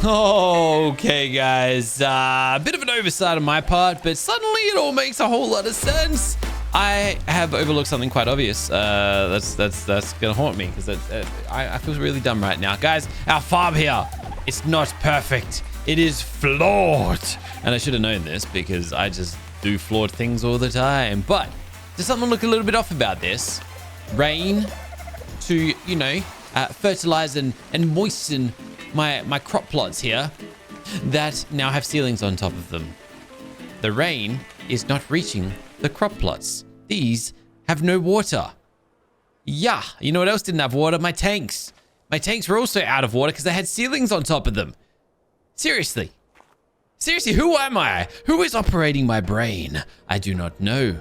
Okay, guys. A bit of an oversight on my part, but suddenly it all makes a whole lot of sense. I have overlooked something quite obvious. That's gonna haunt me because I feel really dumb right now, guys. Our farm here, it's not perfect. It is flawed, and I should have known this because I just do flawed things all the time. But there's something look a little bit off about this. Rain to fertilize and moisten my crop plots here that now have ceilings on top of them. The rain is not reaching the crop plots. These have no water. Yeah, you know what else didn't have water? My tanks. My tanks were also out of water because they had ceilings on top of them. Seriously, who am I? Who is operating my brain? I do not know.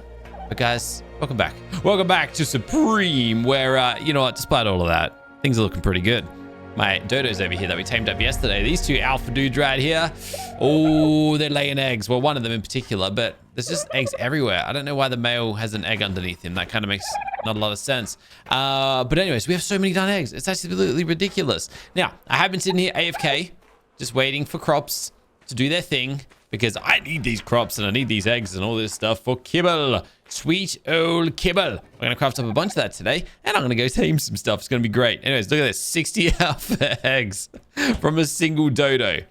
But guys, welcome back. Welcome back to Supreme, where, you know what, despite all of that, things are looking pretty good. My dodos over here that we tamed up yesterday, these two alpha dudes right here. Oh, they're laying eggs. Well, one of them in particular, but there's just eggs everywhere. I don't know why the male has an egg underneath him. That kind of makes not a lot of sense. But anyways, we have so many done eggs. It's absolutely ridiculous. Now, I have been sitting here AFK, just waiting for crops to do their thing because I need these crops and I need these eggs and all this stuff for kibble. Sweet old kibble. We're going to craft up a bunch of that today, and I'm going to go tame some stuff. It's going to be great. Anyways, look at this. 60 alpha eggs from a single dodo.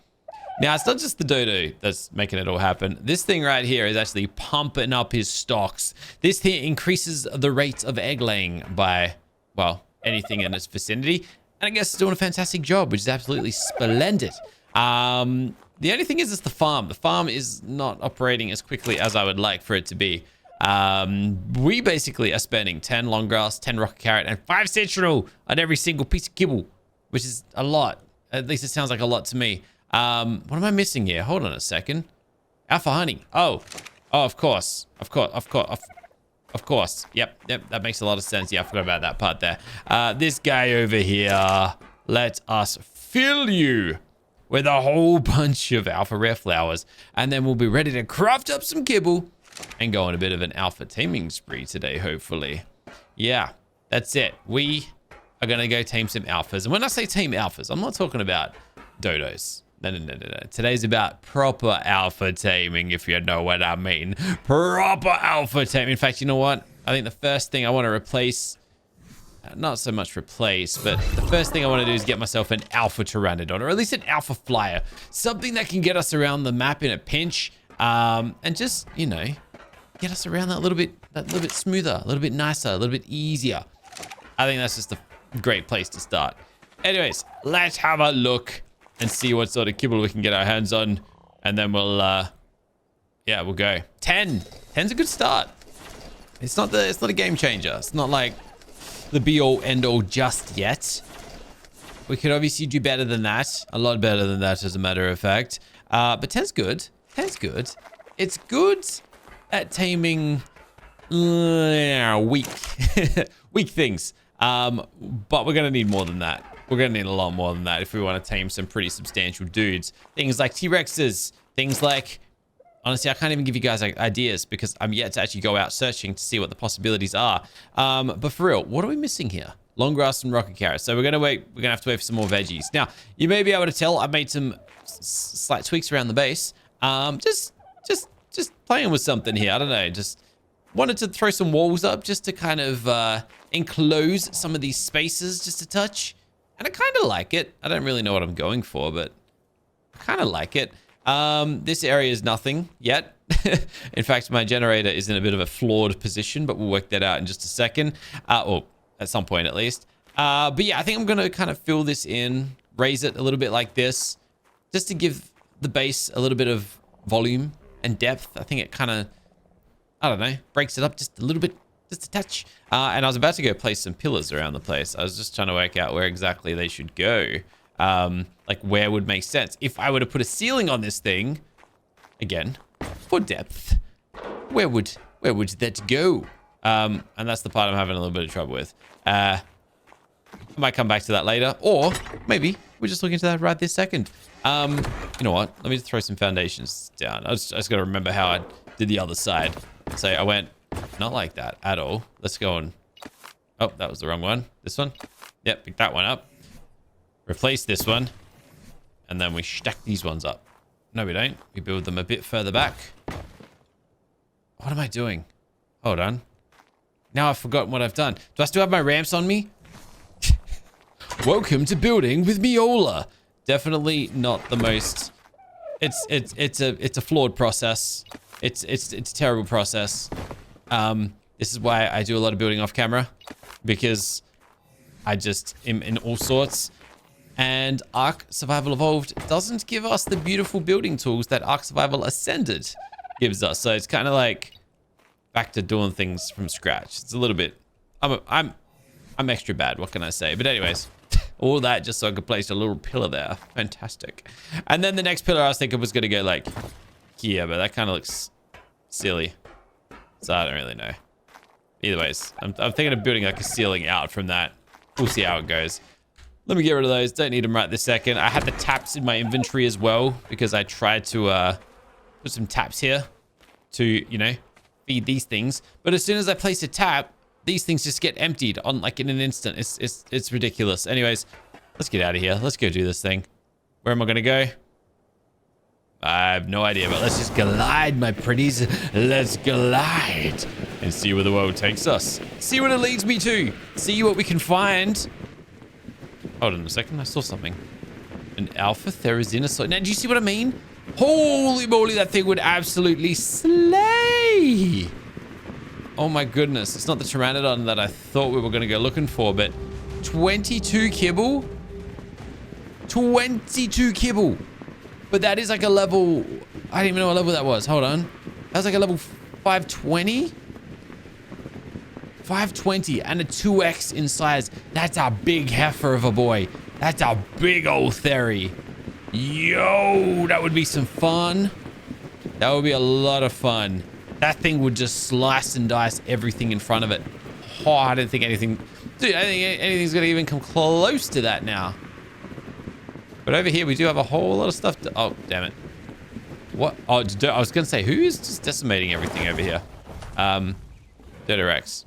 Now, it's not just the dodo that's making it all happen. This thing right here is actually pumping up his stocks. This thing increases the rate of egg laying by, well, anything in its vicinity. And I guess it's doing a fantastic job, which is absolutely splendid. The only thing is it's the farm. The farm is not operating as quickly as I would like for it to be. We basically are spending 10 long grass, 10 rocket carrot, and 5 citronal on every single piece of kibble, which is a lot. At least it sounds like a lot to me. What am I missing here? Hold on a second. Alpha honey. Oh, of course. Of course. Yep. That makes a lot of sense. Yeah, I forgot about that part there. This guy over here, let us fill you with a whole bunch of alpha rare flowers, and then we'll be ready to craft up some kibble and go on a bit of an alpha taming spree today, hopefully. Yeah, that's it. We are going to go tame some alphas. And when I say tame alphas, I'm not talking about dodos. No. Today's about proper alpha taming, if you know what I mean. Proper alpha taming. In fact, you know what? I think the first thing I want to replace, not so much replace, but the first thing I want to do is get myself an alpha Pteranodon, or at least an alpha flyer. Something that can get us around the map in a pinch, and just, get us around that little bit smoother, a little bit nicer, a little bit easier. I think that's just a great place to start. Anyways, let's have a look and see what sort of kibble we can get our hands on, and then we'll go. 10. 10's a good start. It's not a game changer. It's not like the be all end all just yet. We could obviously do better than that, a lot better than that, as a matter of fact. But 10's good. 10's good. It's good at taming weak weak things. But we're gonna need more than that. We're gonna need a lot more than that if we want to tame some pretty substantial dudes. Things like T-Rexes, things like, honestly, I can't even give you guys ideas because I'm yet to actually go out searching to see what the possibilities are. But for real, what are we missing here? Long grass and rocket carrots. So we're gonna have to wait for some more veggies. Now, you may be able to tell I made some slight tweaks around the base. Just playing with something here. I don't know. Just wanted to throw some walls up just to kind of enclose some of these spaces just a touch. And I kind of like it. I don't really know what I'm going for, but I kind of like it. This area is nothing yet. In fact, my generator is in a bit of a flawed position, but we'll work that out in just a second. Or at some point, at least. But yeah, I think I'm going to kind of fill this in, raise it a little bit like this, just to give the base a little bit of volume and depth. I think it kind of, I don't know, breaks it up just a little bit, just a touch. And I was about to go place some pillars around the place. I was just trying to work out where exactly they should go. Like where would make sense. If I were to put a ceiling on this thing, again, for depth, where would that go? And that's the part I'm having a little bit of trouble with. I might come back to that later, or maybe we're just looking into that right this second. You know what? Let me just throw some foundations down. I just got to remember how I did the other side. So I went not like that at all. Let's go on. Oh, that was the wrong one. This one? Yep, pick that one up. Replace this one. And then we stack these ones up. No, we don't. We build them a bit further back. What am I doing? Hold on. Now I've forgotten what I've done. Do I still have my ramps on me? Welcome to building with Miola. Definitely not the most. It's a flawed process. It's a terrible process. This is why I do a lot of building off camera, because I just am in all sorts. And Ark Survival Evolved doesn't give us the beautiful building tools that Ark Survival Ascended gives us. So it's kind of like back to doing things from scratch. It's a little bit. I'm extra bad. What can I say? But anyways, all that just so I could place a little pillar there. Fantastic. And then the next pillar I was thinking was going to go like here, but that kind of looks silly. So I don't really know. Either ways, I'm thinking of building like a ceiling out from that. We'll see how it goes. Let me get rid of those. Don't need them right this second. I had the taps in my inventory as well because I tried to put some taps here to, you know, feed these things. But as soon as I place a tap, these things just get emptied on like in an instant. It's ridiculous. Anyways, let's get out of here. Let's go do this thing. Where am I gonna go? I have no idea, but let's just glide, my pretties. Let's glide and see where the world takes us. See what it leads me to. See what we can find. Hold on a second. I saw something. An alpha therizinosaur. Now, do you see what I mean? Holy moly, that thing would absolutely slay. Oh my goodness. It's not the Pteranodon that I thought we were going to go looking for, but 22 kibble. 22 kibble. But that is like a level... I didn't even know what level that was. Hold on. That was like a level 520? 520 and a 2x in size. That's a big heifer of a boy. That's a big old Theri. Yo, that would be some fun. That would be a lot of fun. That thing would just slice and dice everything in front of it. Oh, I don't think anything... Dude, I don't think anything's going to even come close to that now. But over here, we do have a whole lot of stuff to... Oh, damn it. What? Oh, I was going to say, who is just decimating everything over here? Dodorex.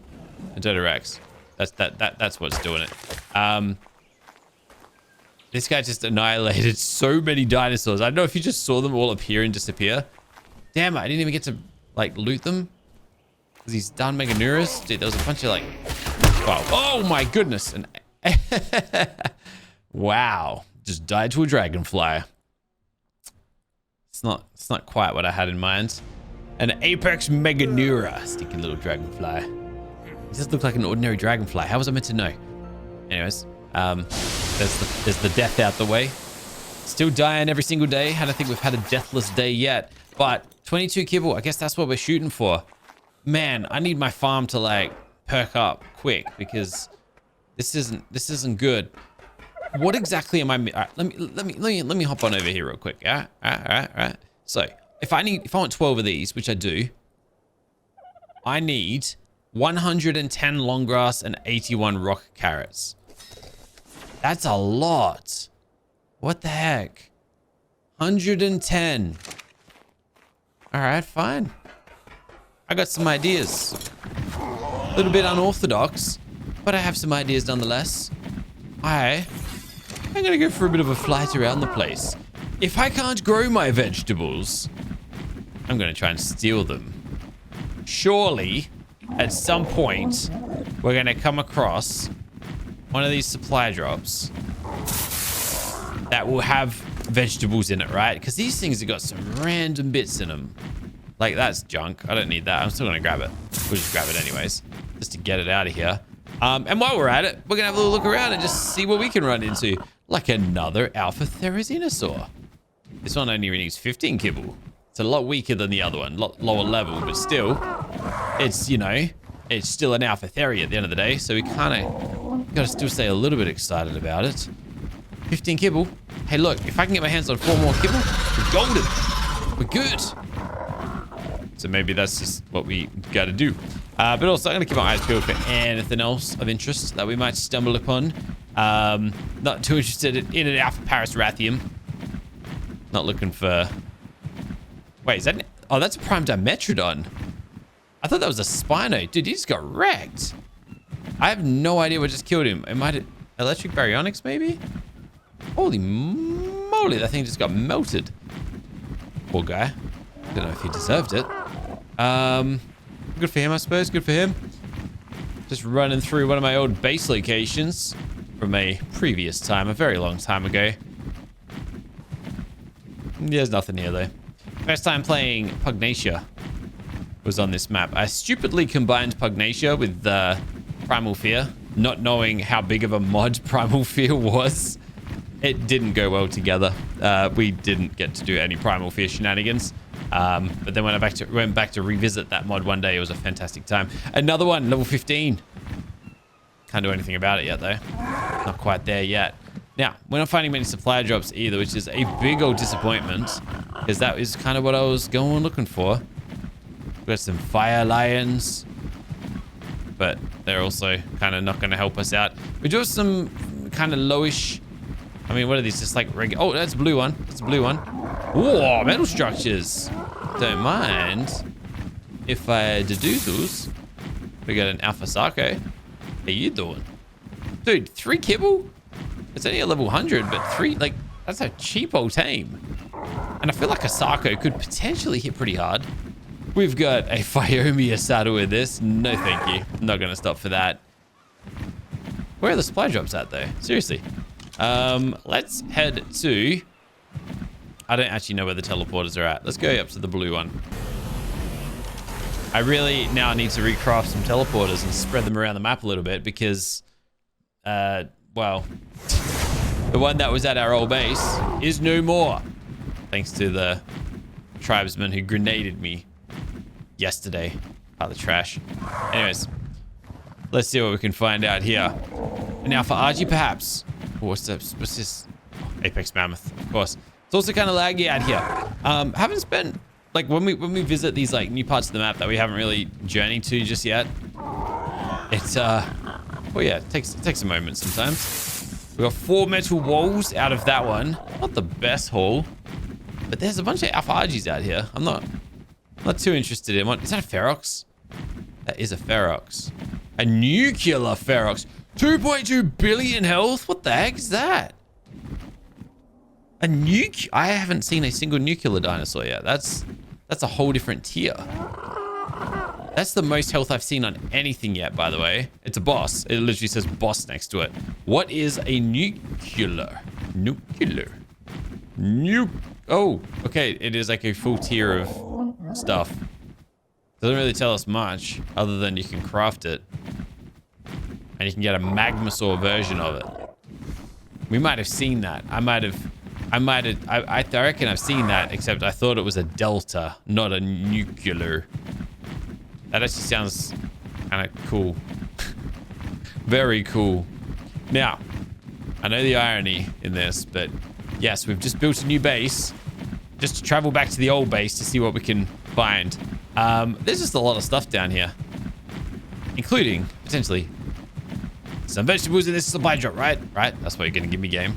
Dodorex. That's what's doing it. This guy just annihilated so many dinosaurs. I don't know if you just saw them all appear and disappear. Damn it, I didn't even get to, like, loot them. Because he's done Meganuras. Dude, there was a bunch of, like... Wow. Oh, my goodness. And wow. Just died to a dragonfly. It's not quite what I had in mind. An Apex Meganura. Sticky little dragonfly. It doesn't look like an ordinary dragonfly. How was I meant to know? Anyways, there's the death out the way. Still dying every single day. I don't think we've had a deathless day yet. But 22 kibble, I guess that's what we're shooting for. Man, I need my farm to like perk up quick because this isn't good. What exactly am I? Right, let me hop on over here real quick. All right. So if I want 12 of these, which I do, I need 110 long grass and 81 rock carrots. That's a lot. What the heck? 110. All right, fine. I got some ideas. A little bit unorthodox, but I have some ideas nonetheless. I'm gonna go for a bit of a flight around the place. If I can't grow my vegetables, I'm gonna try and steal them. Surely, at some point, we're gonna come across one of these supply drops that will have vegetables in it, right? Because these things have got some random bits in them. Like, that's junk. I don't need that. I'm still gonna grab it. We'll just grab it anyways, just to get it out of here. And while we're at it, we're gonna have a little look around and just see what we can run into. Like another alpha therizinosaur. This one only needs 15 kibble. It's a lot weaker than the other one, a lot lower level, but still, it's, you know, it's still an alpha theri at the end of the day, so we kind of got to still stay a little bit excited about it. 15 kibble. Hey, look, if I can get my hands on 4 more kibble, we're golden. We're good. So maybe that's just what we got to do. But also, I'm going to keep my eyes peeled for anything else of interest that we might stumble upon. Not too interested in an alpha Parasrathium. Not looking for... Wait, is that... Oh, that's a prime Dimetrodon. I thought that was a Spino. Dude, he just got wrecked. I have no idea what just killed him. It might... Electric Baryonyx, maybe? Holy moly. Holy, that thing just got melted. Poor guy. Don't know if he deserved it. Good for him, I suppose. Good for him. Just running through one of my old base locations from a previous time, a very long time ago. There's nothing here, though. First time playing Pugnacia was on this map. I stupidly combined Pugnacia with Primal Fear, not knowing how big of a mod Primal Fear was. It didn't go well together. We didn't get to do any Primal Fear shenanigans. But then when I went back to revisit that mod one day, it was a fantastic time. Another one, level 15. Can't do anything about it yet, though. Not quite there yet. Now, we're not finding many supply drops either, which is a big old disappointment, because that is kind of what I was going looking for. We've got some fire lions, but they're also kind of not going to help us out. We do have some kind of lowish... I mean, what are these? Just like regular... Oh, that's a blue one. That's a blue one. Whoa, metal structures. Don't mind if I deduce. We got an Alpha Sarco. How you doing? Dude, 3 kibble? It's only a level 100, but 3, like, that's a cheapo tame. And I feel like a Sarco could potentially hit pretty hard. We've got a Phiomia saddle with this. No, thank you. I'm not going to stop for that. Where are the supply drops at, though? Seriously. Let's head to... I don't actually know where the teleporters are at. Let's go up to the blue one. I really now need to recraft some teleporters and spread them around the map a little bit because, well, the one that was at our old base is no more. Thanks to the tribesman who grenaded me yesterday out of the trash. Anyways, let's see what we can find out here. Now for Archie, perhaps. What's this? Apex Mammoth, of course. It's also kind of laggy out here. Haven't spent, like, when we visit these, like, new parts of the map that we haven't really journeyed to just yet. It's, well, yeah, it takes a moment sometimes. We got 4 metal walls out of that one. Not the best haul, but there's a bunch of Alpha Argies out here. I'm not too interested in one. Is that a Ferox? That is a Ferox. A nuclear Ferox. 2.2 billion health? What the heck is that? A nuke? I haven't seen a single nuclear dinosaur yet. That's a whole different tier. That's the most health I've seen on anything yet, by the way. It's a boss. It literally says boss next to it. What is a nuclear? Oh, okay. It is like a full tier of stuff. Doesn't really tell us much other than you can craft it. And you can get a Magmasaur version of it. We might have seen that. I reckon I've seen that, except I thought it was a Delta, not a nuclear. That actually sounds kind of cool. Very cool. Now, I know the irony in this, but yes, we've just built a new base just to travel back to the old base to see what we can find. There's just a lot of stuff down here, including potentially some vegetables in this supply drop, right? Right? That's what you're going to give me, game.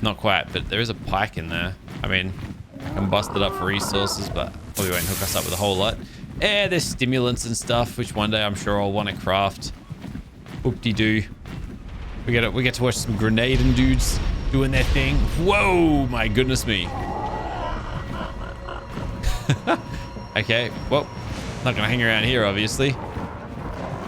Not quite, but there is a pike in there. I mean, I can bust it up for resources, but probably won't hook us up with a whole lot. Yeah, there's stimulants and stuff, which one day I'm sure I'll want to craft. Whoop-de-doo. We get to watch some grenading dudes doing their thing. Whoa, my goodness me. Okay, well, not gonna hang around here, obviously.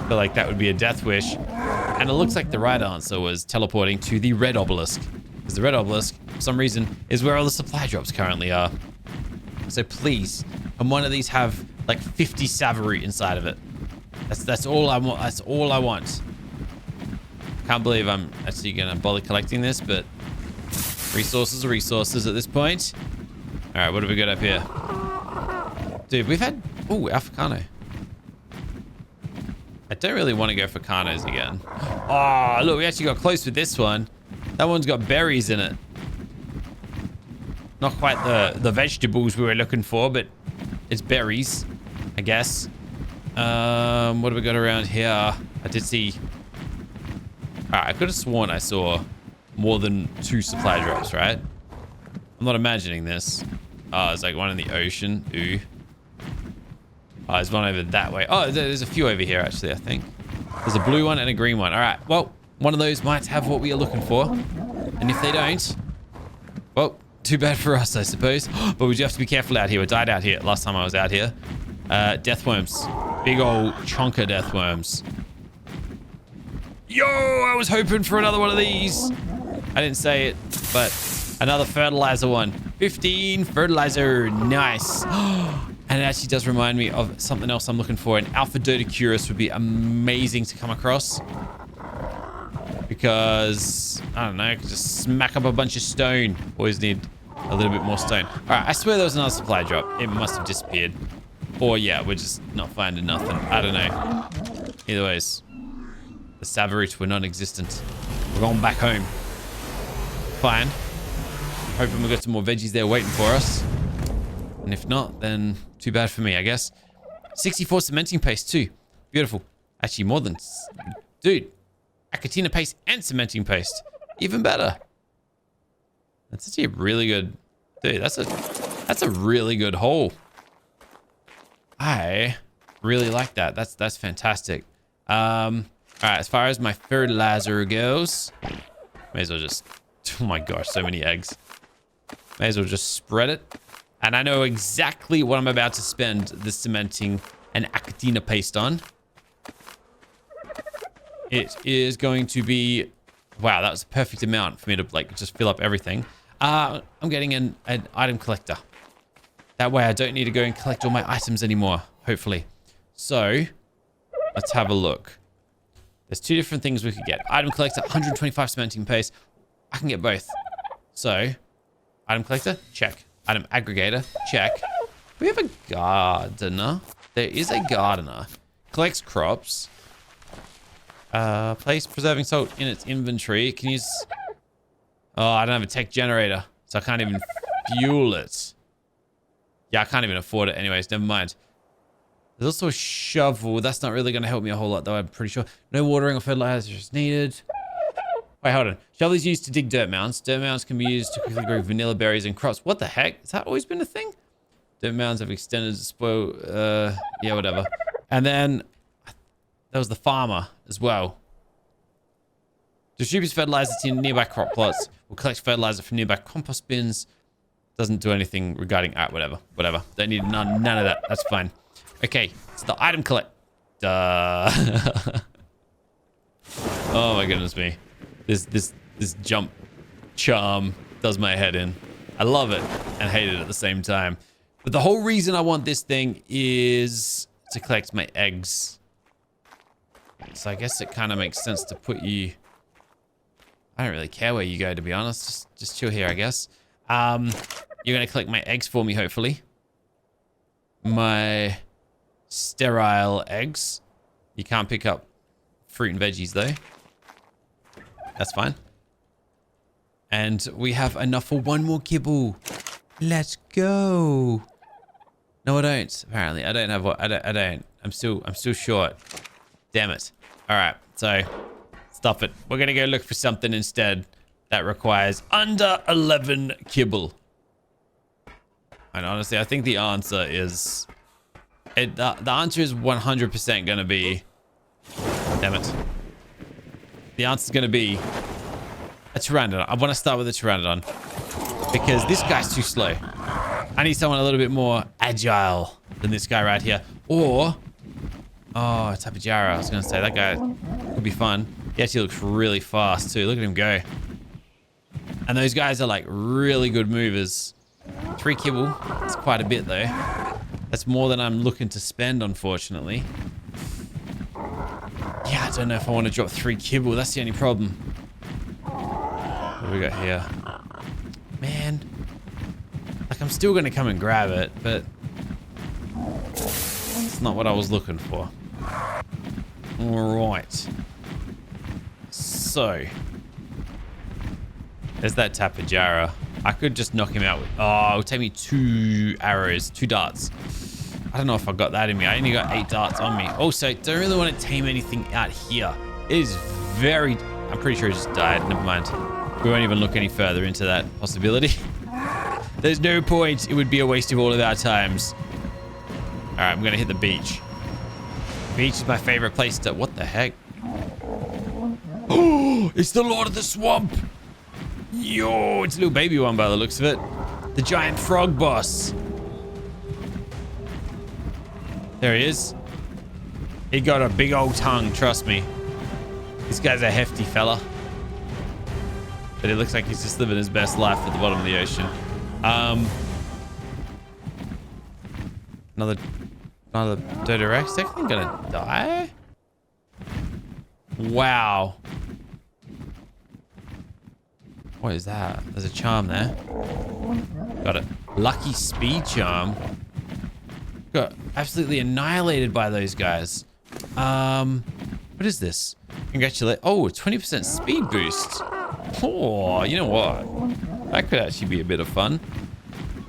Feel like that would be a death wish. And it looks like the right answer was teleporting to the red obelisk. Because the red obelisk, for some reason, is where all the supply drops currently are. So please, can one of these have like 50 Savaroot inside of it? That's all I want. That's all I want. Can't believe I'm actually gonna bother collecting this, but resources are resources at this point. All right, what have we got up here? Dude, we've had... Ooh, Africano. I don't really want to go for Carnos again. Oh, look, we actually got close with this one. That one's got berries in it. Not quite the vegetables we were looking for, but it's berries, I guess. What have we got around here? I did see... Alright, I could have sworn I saw more than 2 supply drops, right? I'm not imagining this. Oh, there's like one in the ocean. Ooh. Oh, there's one over that way. Oh, there's a few over here, actually, I think. There's a blue one and a green one. All right, well, one of those might have what we are looking for. And if they don't, Well, too bad for us, I suppose. But we do have to be careful out here. We died out here last time I was out here. Death worms. Big old chonker death worms. Yo, I was hoping for another one of these. I didn't say it, but another fertilizer one. 15 fertilizer. Nice. And it actually does remind me of something else I'm looking for. An Alpha Dodicurus would be amazing to come across. Because, I don't know, I could just smack up a bunch of stone. Always need a little bit more stone. All right, I swear there was another supply drop. It must have disappeared. Or, yeah, we're just not finding nothing. I don't know. Either ways, the Savaroot were non-existent. We're going back home. Fine. Hoping we got some more veggies there waiting for us. And if not, then too bad for me, I guess. 64 cementing paste, too. Beautiful. Actually, more than... Dude. Achatina paste and cementing paste. Even better. That's actually a really good... Dude, that's a really good haul. I really like that. That's fantastic. All right, as far as my fertilizer goes, may as well just... Oh my gosh, so many eggs. May as well just spread it. And I know exactly what I'm about to spend the cementing and achatina paste on. It is going to be... Wow, that was a perfect amount for me to like just fill up everything. I'm getting an item collector. That way I don't need to go and collect all my items anymore, hopefully. So, let's have a look. There's two different things we could get. Item collector, 125 cementing paste. I can get both. So, item collector, check. Item aggregator, check. We have a gardener. There is a gardener. Collects crops. Place preserving salt in its inventory. Can use... Oh, I don't have a tech generator, so I can't even fuel it. Yeah, I can't even afford it anyways. Never mind. There's also a shovel. That's not really going to help me a whole lot, though, I'm pretty sure. No watering or fertilizer is needed. Wait, hold on. Shovel is used to dig dirt mounds. Dirt mounds can be used to quickly grow vanilla berries and crops. What the heck? Has that always been a thing? Dirt mounds have extended spoil... yeah, whatever. And then... There was the farmer as well. Distributes fertilizer to nearby crop plots. Will collect fertilizer from nearby compost bins. Doesn't do anything regarding... whatever. Don't need none of that. That's fine. Okay, it's the item collect. Oh my goodness me. This jump charm does my head in. I love it and hate it at the same time. But the whole reason I want this thing is to collect my eggs. So I guess it kind of makes sense to put you... I don't really care where you go, to be honest. Just chill here, I guess. You're going to collect my eggs for me, hopefully. My sterile eggs. You can't pick up fruit and veggies, though. That's fine. And we have enough for one more kibble. Let's go. No, I don't. Apparently, I don't have what... I don't. I'm still short. Damn it. All right, so stop it. We're gonna go look for something instead that requires under 11 kibble. And honestly, I think the answer is... The answer is 100% gonna be... Damn it. The answer is gonna be a Pteranodon. I want to start with a Pteranodon because this guy's too slow. I need someone a little bit more agile than this guy right here. Or... Oh, Tapejara. I was going to say, that guy could be fun. He actually looks really fast, too. Look at him go. And those guys are, like, really good movers. 3 kibble. That's quite a bit, though. That's more than I'm looking to spend, unfortunately. Yeah, I don't know if I want to drop 3 kibble. That's the only problem. What do we got here? Man. Like, I'm still going to come and grab it, but... It's not what I was looking for. Alright. So. There's that Tapejara. I could just knock him out with... Oh, it would take me 2 arrows. 2 darts. I don't know if I got that in me. I only got 8 darts on me. Also, don't really want to tame anything out here. It is very... I'm pretty sure he just died. Never mind. We won't even look any further into that possibility. There's no point. It would be a waste of all of our times. Alright, I'm gonna hit the beach. Beach is my favorite place to... What the heck? Oh, it's the Lord of the Swamp! Yo, it's a little baby one by the looks of it. The giant frog boss. There he is. He got a big old tongue, trust me. This guy's a hefty fella. But it looks like he's just living his best life at the bottom of the ocean. Another Dodorex. I think I'm gonna die. Wow. What is that? There's a charm there. Got it. Lucky speed charm. Got absolutely annihilated by those guys. What is this? Congratulate. Oh, 20% speed boost. Oh, you know what? That could actually be a bit of fun.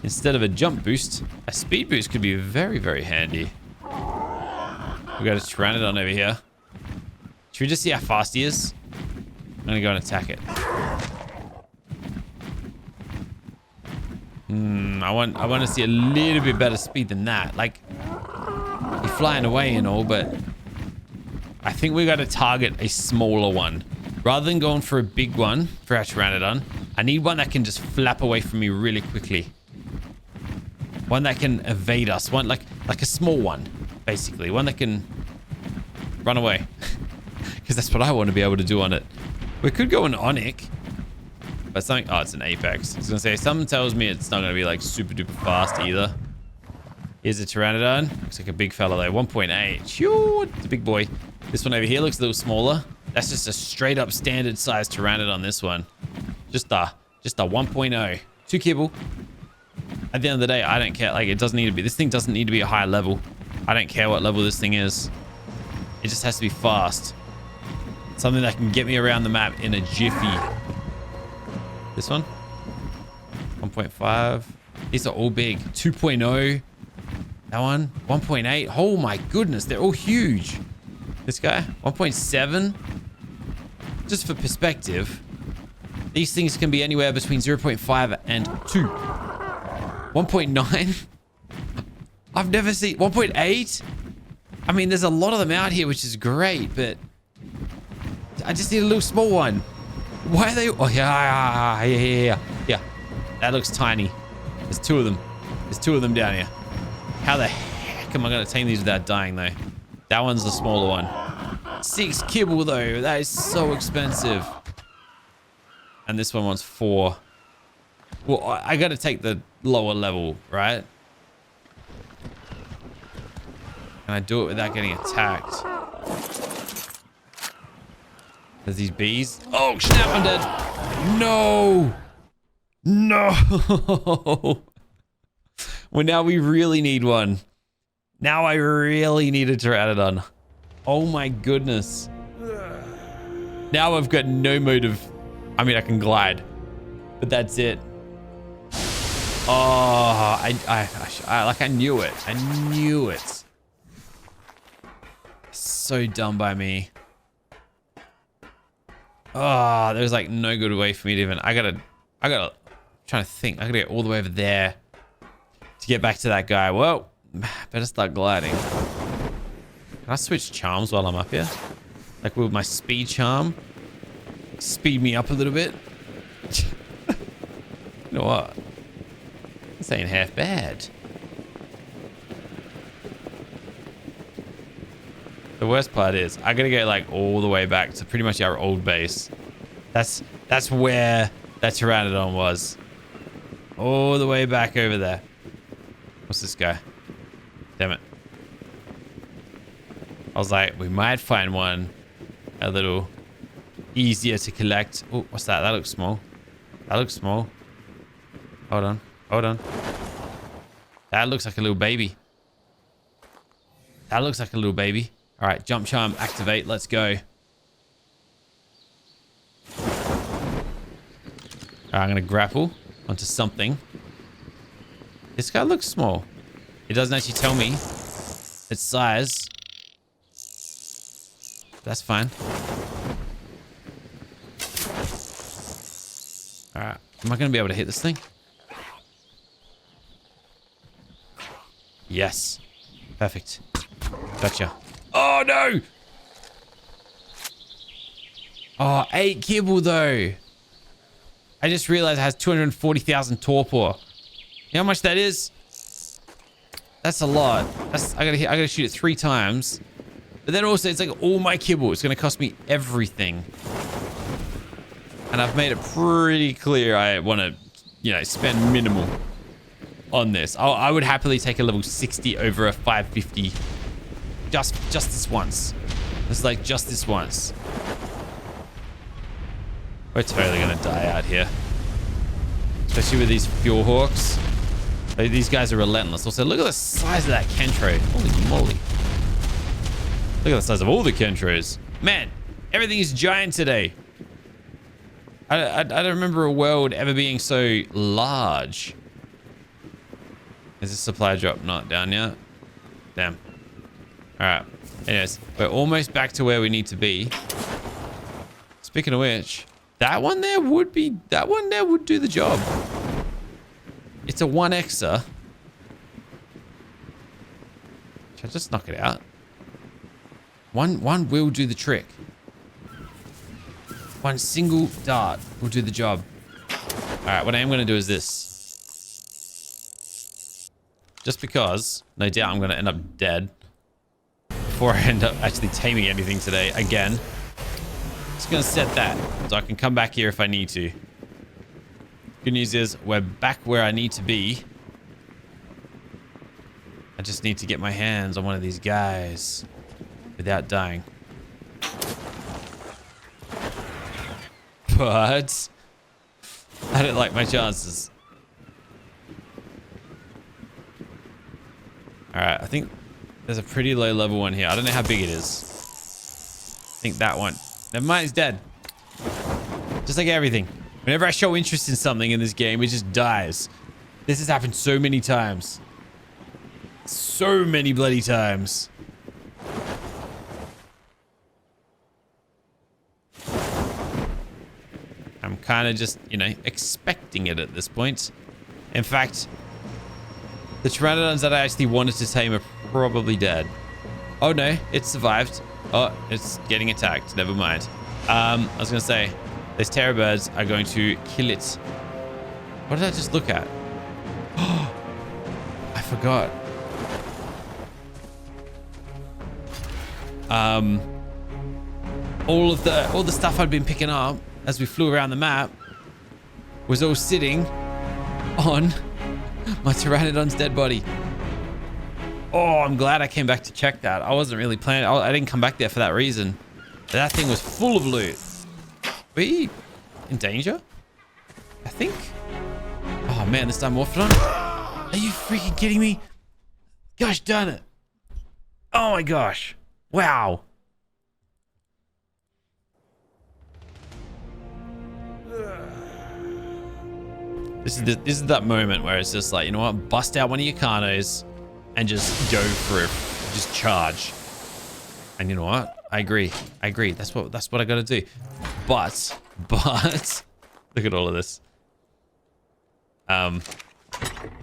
Instead of a jump boost, a speed boost could be very, very handy. We got a Pteranodon over here. Should we just see how fast he is? I'm gonna go and attack it. I want to see a little bit better speed than that. Like, you're flying away and all, but I think we got to target a smaller one. Rather than going for a big one for our Pteranodon, I need one that can just flap away from me really quickly. One that can evade us. One like a small one, basically. One that can run away. Because that's what I want to be able to do on it. We could go an Onyx. But something... Oh, it's an Apex. I was going to say, something tells me it's not going to be like super duper fast either. Here's a Pteranodon. Looks like a big fella though. 1.8. Shoo, it's a big boy. This one over here looks a little smaller. That's just a straight up standard size Pteranodon, this one. Just a 1.0. 2 kibble. At the end of the day, I don't care. Like, it doesn't need to be... This thing doesn't need to be a high level. I don't care what level this thing is. It just has to be fast. Something that can get me around the map in a jiffy. This one? 1.5. These are all big. 2.0. That one? 1.8. Oh my goodness, they're all huge. This guy? 1.7. Just for perspective, these things can be anywhere between 0.5 and 2. 1.9. I've never seen 1.8. I mean, there's a lot of them out here, which is great, but I just need a little small one. Why are they? Oh, yeah. That looks tiny. There's 2 of them. There's 2 of them down here. How the heck am I going to tame these without dying, though? That one's the smaller one. 6 kibble, though. That is so expensive. And this one wants 4. Well, I got to take the lower level, right? Can I do it without getting attacked? There's these bees. Oh, snap, I'm dead. No. No. Well, now we really need one. Now I really need a Pteranodon. Oh my goodness. Now I've got no motive. I mean, I can glide, but that's it. Oh, I knew it. I knew it. So dumb by me. Oh, there's like no good way for me to even... I gotta... I'm trying to think. I gotta get all the way over there to get back to that guy. Well, better start gliding. Can I switch charms while I'm up here? Like with my speed charm? Speed me up a little bit? You know what? This ain't half bad. The worst part is I gotta get like all the way back to pretty much our old base. That's where that Pteranodon was. All the way back over there. What's this guy? Damn it. I was like, we might find one a little easier to collect. Oh, what's that? That looks small. That looks small. Hold on. Hold on. That looks like a little baby. That looks like a little baby. All right, jump charm, activate. Let's go. All right, I'm going to grapple onto something. This guy looks small. It doesn't actually tell me its size. That's fine. All right, am I going to be able to hit this thing? Yes. Perfect. Gotcha. Oh, no. Oh, 8 kibble, though. I just realized it has 240,000 torpor. You know how much that is? That's a lot. I gotta shoot it 3 times. But then also, it's like all my kibble. It's gonna cost me everything. And I've made it pretty clear I want to, you know, spend minimal on this. I would happily take a level 60 over a 550 just this once. It's like just this once. We're totally gonna die out here, especially with these fuel hawks. These guys are relentless. Also, look at the size of that Kentro. Holy moly! Look at the size of all the Kentros. Man, everything is giant today. I don't remember a world ever being so large. Is this supply drop not down yet? Damn. All right. Anyways, we're almost back to where we need to be. Speaking of which, that one there would do the job. It's a 1Xer. Should I just knock it out? One will do the trick. One single dart will do the job. All right, what I am going to do is this. Just because, no doubt I'm going to end up dead before I end up actually taming anything today again. Just going to set that so I can come back here if I need to. Good news is we're back where I need to be. I just need to get my hands on one of these guys without dying. But I don't like my chances. All right, I think there's a pretty low level one here. I don't know how big it is. I think that one. Never mind, it's dead. Just like everything. Whenever I show interest in something in this game, it just dies. This has happened so many times. So many bloody times. I'm kind of just, you know, expecting it at this point. In fact, the Pteranodons that I actually wanted to tame are probably dead. Oh no, it survived. Oh, it's getting attacked. Never mind. I was going to say, these terror birds are going to kill it. What did I just look at? Oh, I forgot. All the stuff I'd been picking up as we flew around the map was all sitting on my Pteranodon's dead body. Oh, I'm glad I came back to check that. I wasn't really planning. I didn't come back there for that reason. That thing was full of loot. We in danger? I think. Oh man, this Dimorphodon. Are you freaking kidding me? Gosh darn it. Oh my gosh. Wow. This is that moment where it's just like, you know what? Bust out one of your Carnos and just go for it. Just charge. And you know what? I agree. That's what I gotta do. But look at all of this. I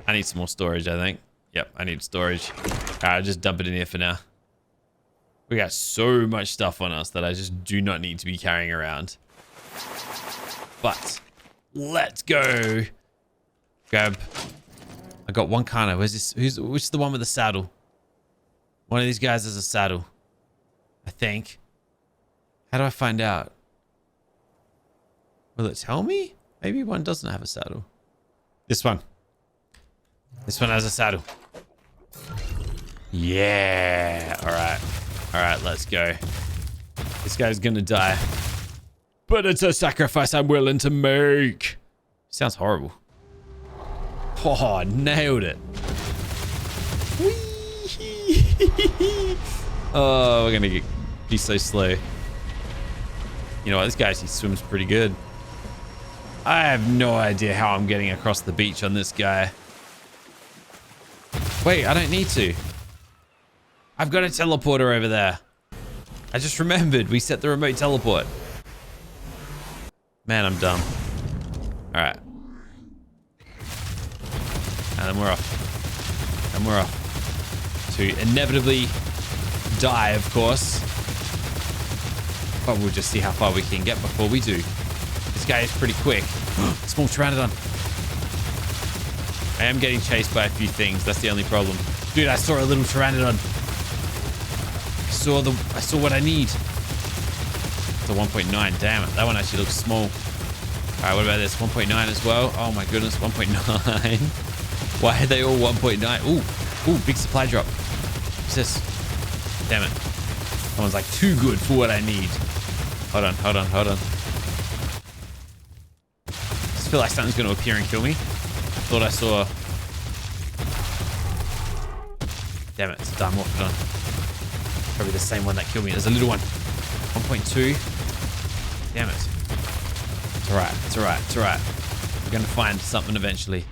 need some more storage, I think. Yep, I need storage. Alright, I'll just dump it in here for now. We got so much stuff on us that I just do not need to be carrying around. But let's go. Grab. I got one Carno. Where's this? Which is the one with the saddle? One of these guys has a saddle, I think. How do I find out? Will it tell me? Maybe one doesn't have a saddle. This one. This one has a saddle. Yeah. All right. All right, let's go. This guy's gonna die. But it's a sacrifice I'm willing to make. Sounds horrible. Oh, nailed it. Oh, we're gonna be so slow. You know what? This guy actually swims pretty good. I have no idea how I'm getting across the beach on this guy. Wait, I don't need to. I've got a teleporter over there. I just remembered we set the remote teleport. Man, I'm dumb. All right. And then we're off. And we're off. To inevitably die, of course. But we'll just see how far we can get before we do. This guy is pretty quick. Small Pteranodon. I am getting chased by a few things. That's the only problem. Dude, I saw a little Pteranodon. I saw what I need. It's a 1.9. Damn it. That one actually looks small. All right, what about this? 1.9 as well. Oh my goodness, 1.9. Why are they all 1.9? Ooh, big supply drop. What's this? Damn it. That one's like too good for what I need. Hold on. I just feel like something's going to appear and kill me. I thought I saw... Damn it, it's a Dimorphodon. Probably the same one that killed me. There's a little one. 1.2. Damn it. It's alright. We're going to find something eventually.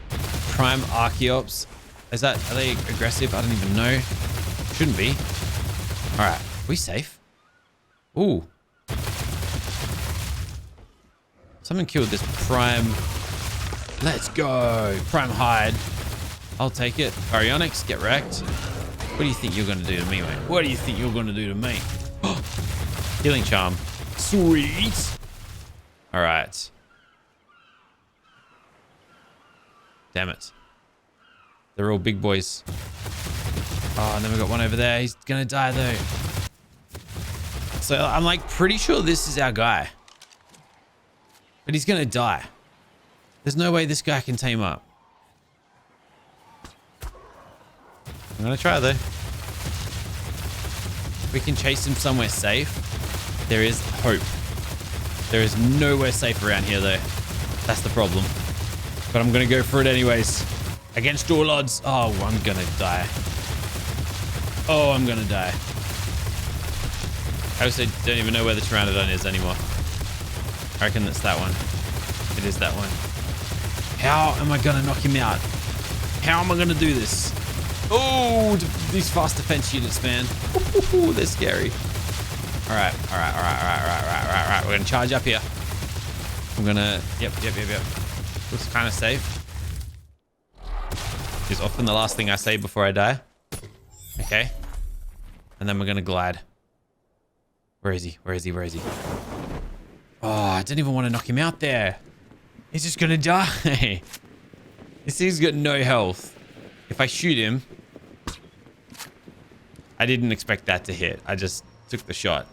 Prime Archaeops. Are they aggressive? I don't even know. Shouldn't be. Alright. Are we safe? Ooh. Someone killed this Prime. Let's go. Prime Hide. I'll take it. Baryonyx, get wrecked. What do you think you're going to do to me, mate? What do you think you're going to do to me? Healing Charm. Sweet. All right. Damn it. They're all big boys. Oh, and then we got one over there. He's going to die, though. So I'm like pretty sure this is our guy. But he's going to die. There's no way this guy can tame up. I'm going to try, though. If we can chase him somewhere safe, there is hope. There is nowhere safe around here, though. That's the problem. But I'm going to go for it anyways. Against all odds. Oh, I'm going to die. Oh, I'm going to die. I also don't even know where the Pteranodon is anymore. I reckon that's that one. It is that one. How am I going to knock him out? How am I going to do this? Oh, these fast defense units, man. Ooh, they're scary. All right. We're going to charge up here. I'm going to... Yep. Looks kind of safe. Is often the last thing I say before I die. Okay. And then we're going to glide. Where is he? Oh, I didn't even want to knock him out there. He's just going to die. This thing's got no health. If I shoot him... I didn't expect that to hit. I just took the shot.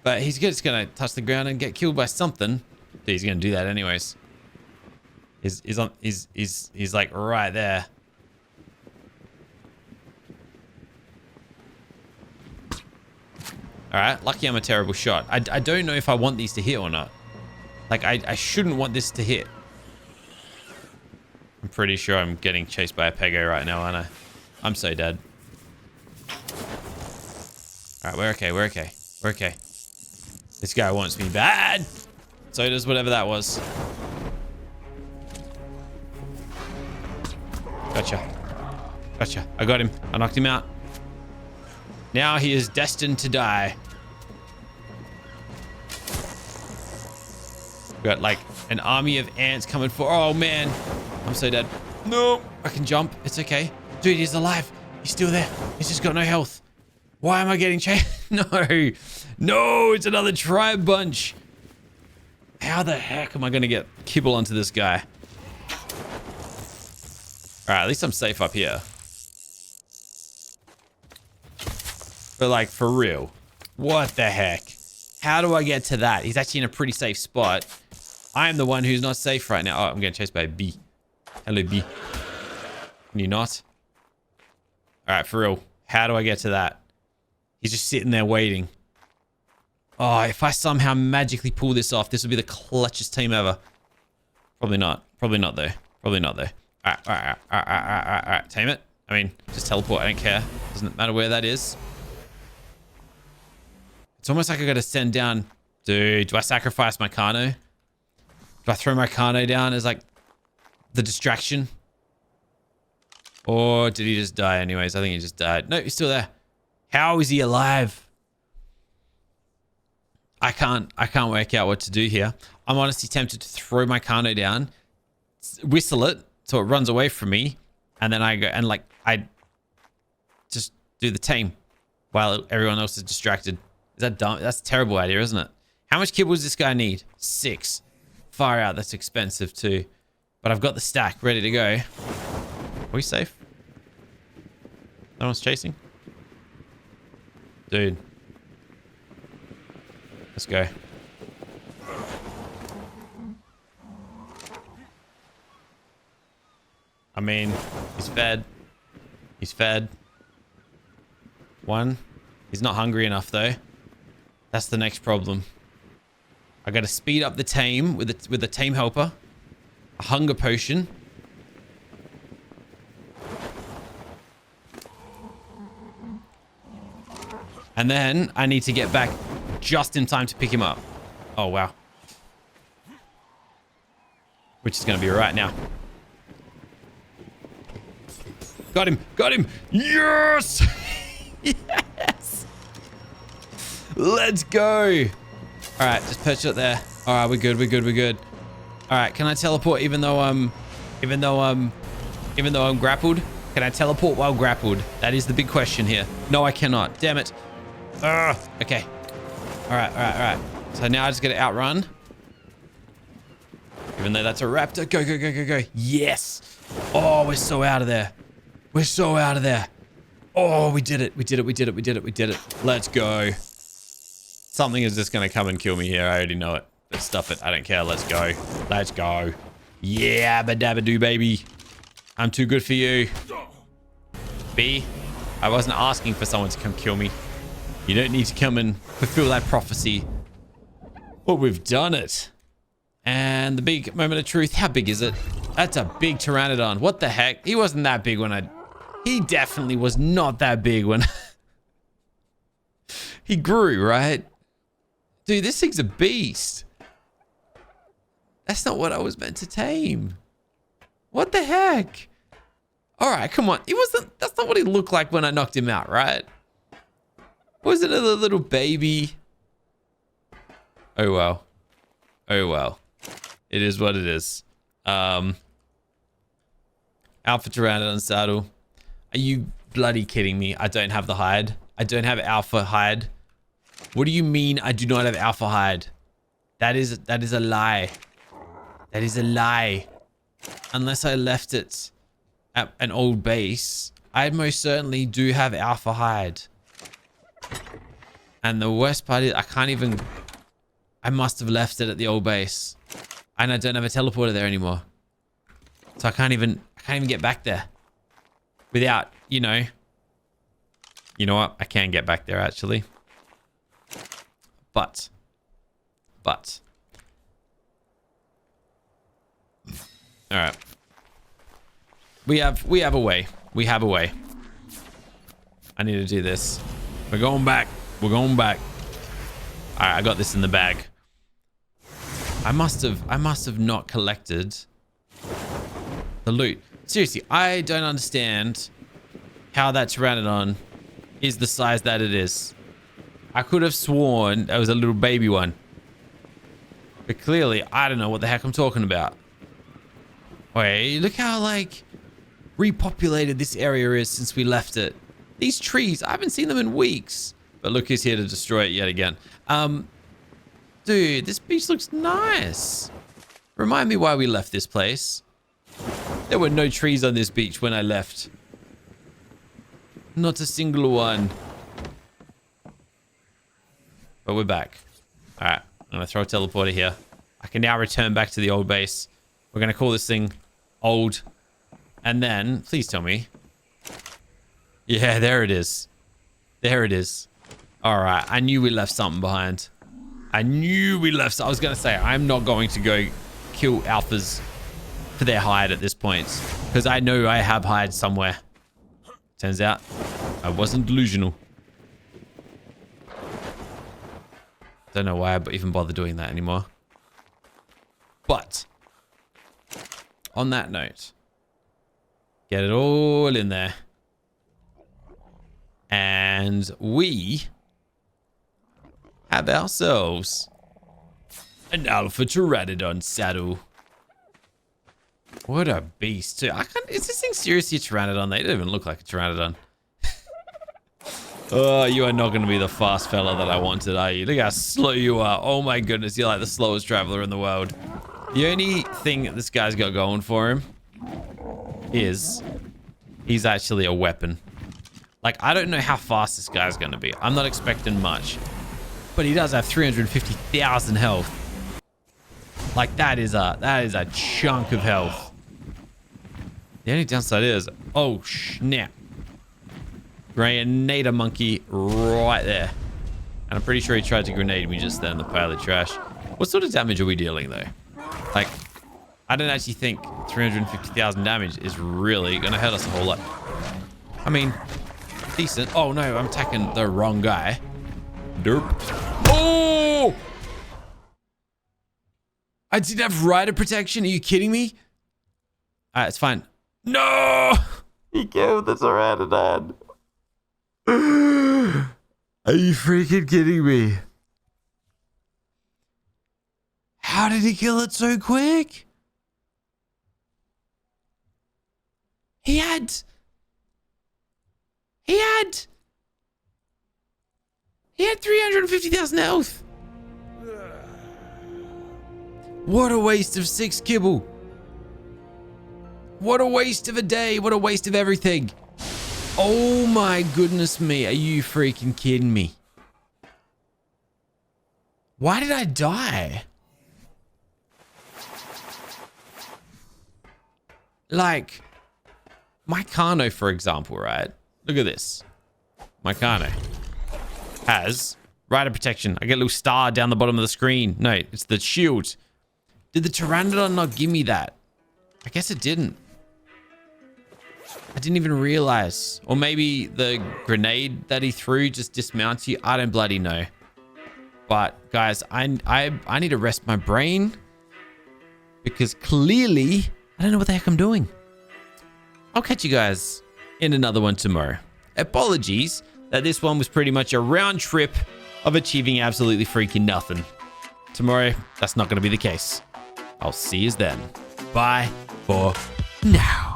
But he's just going to touch the ground and get killed by something. He's going to do that anyways. He's like right there. All right, lucky I'm a terrible shot. I don't know if I want these to hit or not. Like, I shouldn't want this to hit. I'm pretty sure I'm getting chased by a Pego right now, aren't I? I'm so dead. All right, we're okay. This guy wants me bad. So does whatever that was. Gotcha. I got him. I knocked him out. Now he is destined to die. We got like an army of ants coming for... Oh, man. I'm so dead. No. I can jump. It's okay. Dude, he's alive. He's still there. He's just got no health. Why am I getting chased? No. It's another tribe bunch. How the heck am I going to get kibble onto this guy? All right, at least I'm safe up here. But like, for real, what the heck? How do I get to that? He's actually in a pretty safe spot. I am the one who's not safe right now. Oh, I'm getting chased by a bee. Hello, bee. Can you not? All right, for real. How do I get to that? He's just sitting there waiting. Oh, if I somehow magically pull this off, this would be the clutchest team ever. Probably not. Probably not, though. All right. Tame it. I mean, just teleport. I don't care. Doesn't matter where that is. It's almost like I got to send down... Dude, do I sacrifice my Kano? Do I throw my Kano down as like the distraction? Or did he just die anyways? I think he just died. No, he's still there. How is he alive? I can't work out what to do here. I'm honestly tempted to throw my Kano down, whistle it so it runs away from me, and then I go and like I just do the tame while everyone else is distracted. Is that dumb? That's a terrible idea, isn't it? How much kibble does this guy need? 6. Far out, that's expensive too. But I've got the stack ready to go. Are we safe? No one's chasing? Dude. Let's go. I mean, he's fed. He's fed. One. He's not hungry enough though. That's the next problem. I gotta speed up the tame with the tame helper. A hunger potion. And then I need to get back just in time to pick him up. Oh, wow. Which is going to be right now. Got him. Got him. Yes. Yes. Let's go. All right. Just perch it there. All right. We're good. We're good. We're good. All right. Can I teleport even though I'm grappled? Can I teleport while grappled? That is the big question here. No, I cannot. Damn it. Okay. All right. All right. All right. So now I just got to outrun. Even though that's a raptor. Go, go, go, go, go. Yes. Oh, we're so out of there. We're so out of there. Oh, we did it. We did it. We did it. We did it. We did it. Let's go. Something is just going to come and kill me here. I already know it. But stuff it. I don't care. Let's go. Let's go. Yeah, badabadoo, baby. I'm too good for you. B, I wasn't asking for someone to come kill me. You don't need to come and fulfill that prophecy. Well, we've done it. And the big moment of truth. How big is it? That's a big Pteranodon. What the heck? He wasn't that big when I... He definitely was not that big when... He grew, right? Dude, this thing's a beast. That's not what I was meant to tame. What the heck? All right, come on. He wasn't... That's not what he looked like when I knocked him out, right? Was it a little baby? Oh, well. Oh, well. It is what it is. Alpha Pteranodon saddle. Are you bloody kidding me? I don't have the hide. I don't have alpha hide. What do you mean I do not have alpha hide? That is a lie. That is a lie. Unless I left it at an old base, I most certainly do have alpha hide. And the worst part is I can't even... I must have left it at the old base. And I don't have a teleporter there anymore. So I can't even get back there. Without, you know... You know what? I can get back there actually. But. Alright. We have a way. We have a way. I need to do this. We're going back. We're going back. Alright, I got this in the bag. I must have not collected the loot. Seriously, I don't understand how that Pteranodon is the size that it is. I could have sworn it was a little baby one. But clearly, I don't know what the heck I'm talking about. Wait, look how, like, repopulated this area is since we left it. These trees, I haven't seen them in weeks. But look who's here to destroy it yet again. Dude, this beach looks nice. Remind me why we left this place. There were no trees on this beach when I left. Not a single one. But we're back. All right, I'm gonna throw a teleporter here. I can now return back to the old base. We're gonna call this thing old. And then, please tell me. Yeah, there it is. There it is. All right, I knew we left something behind. I knew we left. I was gonna say, I'm not going to go kill alphas for their hide at this point. Because I know I have hide somewhere. Turns out, I wasn't delusional. Don't know why I even bother doing that anymore. But, on that note, get it all in there. And we have ourselves an Alpha Pteranodon saddle. What a beast, too. Is this thing seriously a Pteranodon? They don't even look like a Pteranodon. Oh, you are not going to be the fast fella that I wanted, are you? Look how slow you are. Oh my goodness, you're like the slowest traveler in the world. The only thing that this guy's got going for him is he's actually a weapon. Like, I don't know how fast this guy's going to be. I'm not expecting much. But he does have 350,000 health. Like, that is a chunk of health. The only downside is, oh, snap. Grenade monkey right there. And I'm pretty sure he tried to grenade me just then in the pile of trash. What sort of damage are we dealing, though? Like, I don't actually think 350,000 damage is really going to hurt us a whole lot. I mean, decent. Oh, no, I'm attacking the wrong guy. Derp. Oh! I didn't have rider protection. Are you kidding me? All right, it's fine. No! He killed the Pteranodon. Are you freaking kidding me? How did he kill it so quick? He had 350,000 health. What a waste of 6 kibble. What a waste of a day. What a waste of everything. Oh my goodness me. Are you freaking kidding me? Why did I die? Like, my Kano, for example, right? Look at this. My Kano has rider protection. I get a little star down the bottom of the screen. No, it's the shield. Did the Pteranodon not give me that? I guess it didn't. I didn't even realize. Or maybe the grenade that he threw just dismounts you. I don't bloody know. But guys, I need to rest my brain because clearly I don't know what the heck I'm doing. I'll catch you guys in another one tomorrow. Apologies that this one was pretty much a round trip of achieving absolutely freaking nothing. Tomorrow, that's not going to be the case. I'll see you then. Bye for now.